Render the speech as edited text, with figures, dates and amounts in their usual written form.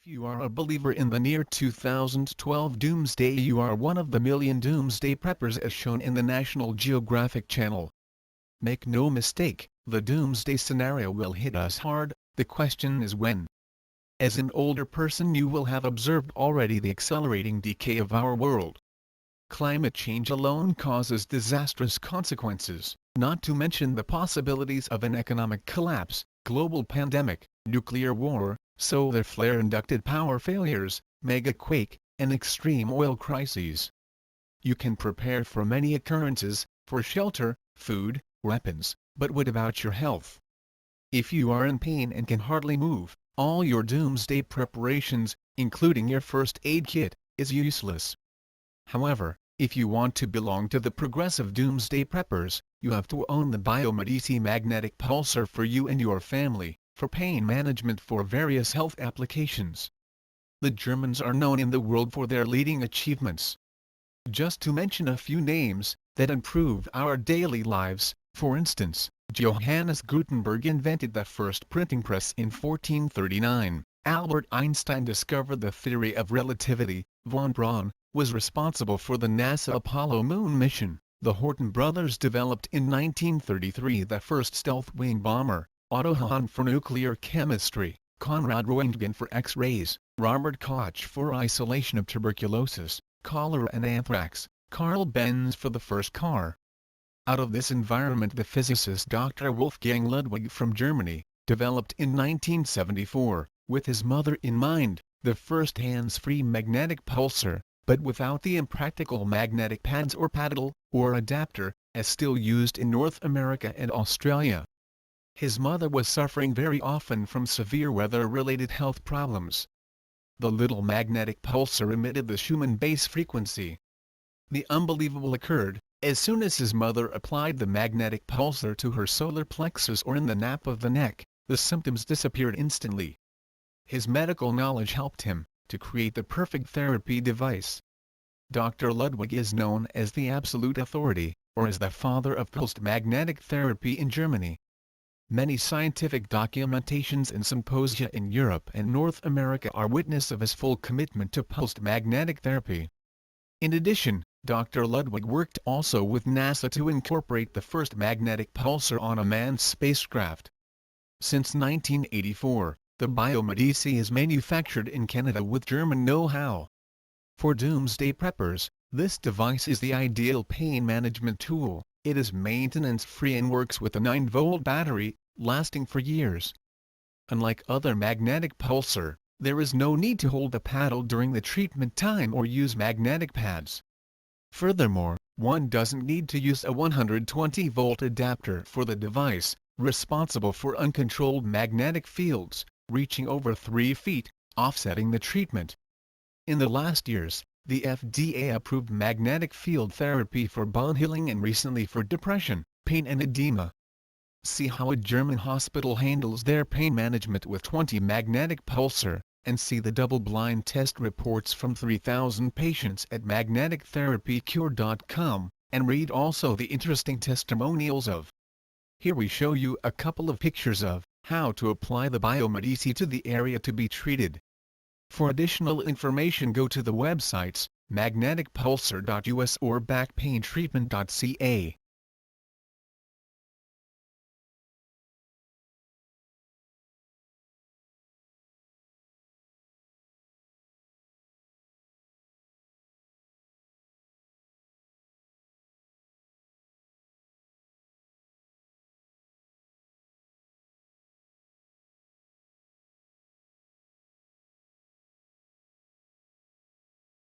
If you are a believer in the near 2012 Doomsday, you are one of the million Doomsday preppers as shown in the National Geographic Channel. Make no mistake, the Doomsday scenario will hit us hard. The question is when. As an older person, you will have observed already the accelerating decay of our world. Climate change alone causes disastrous consequences, not to mention the possibilities of an economic collapse, global pandemic, nuclear war, solar flare-induced power failures, mega-quake, and extreme oil crises. You can prepare for many occurrences, for shelter, food, weapons, but what about your health? If you are in pain and can hardly move, all your doomsday preparations, including your first aid kit, is useless. However, if you want to belong to the progressive doomsday preppers, you have to own the biomedici magnetic pulsar for you and your family, for pain management for various health applications. The Germans are known in the world for their leading achievements. Just to mention a few names that improved our daily lives, for instance, Johannes Gutenberg invented the first printing press in 1439, Albert Einstein discovered the theory of relativity, von Braun was responsible for the NASA Apollo moon mission, the Horton brothers developed in 1933 the first stealth wing bomber, Otto Hahn for nuclear chemistry, Konrad Roentgen for X-rays, Robert Koch for isolation of tuberculosis, cholera and anthrax, Carl Benz for the first car. Out of this environment, the physicist Dr. Wolfgang Ludwig from Germany developed in 1974, with his mother in mind, the first hands-free magnetic pulsar, but without the impractical magnetic pads or paddle, or adapter, as still used in North America and Australia. His mother was suffering very often from severe weather-related health problems. The little magnetic pulsar emitted the Schumann base frequency. The unbelievable occurred, as soon as his mother applied the magnetic pulsar to her solar plexus or in the nape of the neck, the symptoms disappeared instantly. His medical knowledge helped him to create the perfect therapy device. Dr. Ludwig is known as the absolute authority, or as the father of pulsed magnetic therapy in Germany. Many scientific documentations and symposia in Europe and North America are witness of his full commitment to pulsed magnetic therapy. In addition, Dr. Ludwig worked also with NASA to incorporate the first magnetic pulsar on a manned spacecraft. Since 1984, the biomedici is manufactured in Canada with German know-how. For doomsday preppers, this device is the ideal pain management tool. It is maintenance-free and works with a 9-volt battery, lasting for years. Unlike other magnetic pulsar, there is no need to hold the paddle during the treatment time or use magnetic pads. Furthermore, one doesn't need to use a 120-volt adapter for the device, responsible for uncontrolled magnetic fields, reaching over 3 feet, offsetting the treatment. In the last years, the FDA approved magnetic field therapy for bone healing and recently for depression, pain and edema. See how a German hospital handles their pain management with 20 magnetic pulsar, and see the double-blind test reports from 3,000 patients at magnetictherapycure.com, and read also the interesting testimonials of. Here we show you a couple of pictures of how to apply the biomedici to the area to be treated. For additional information, go to the websites magneticpulsar.us or backpaintreatment.ca.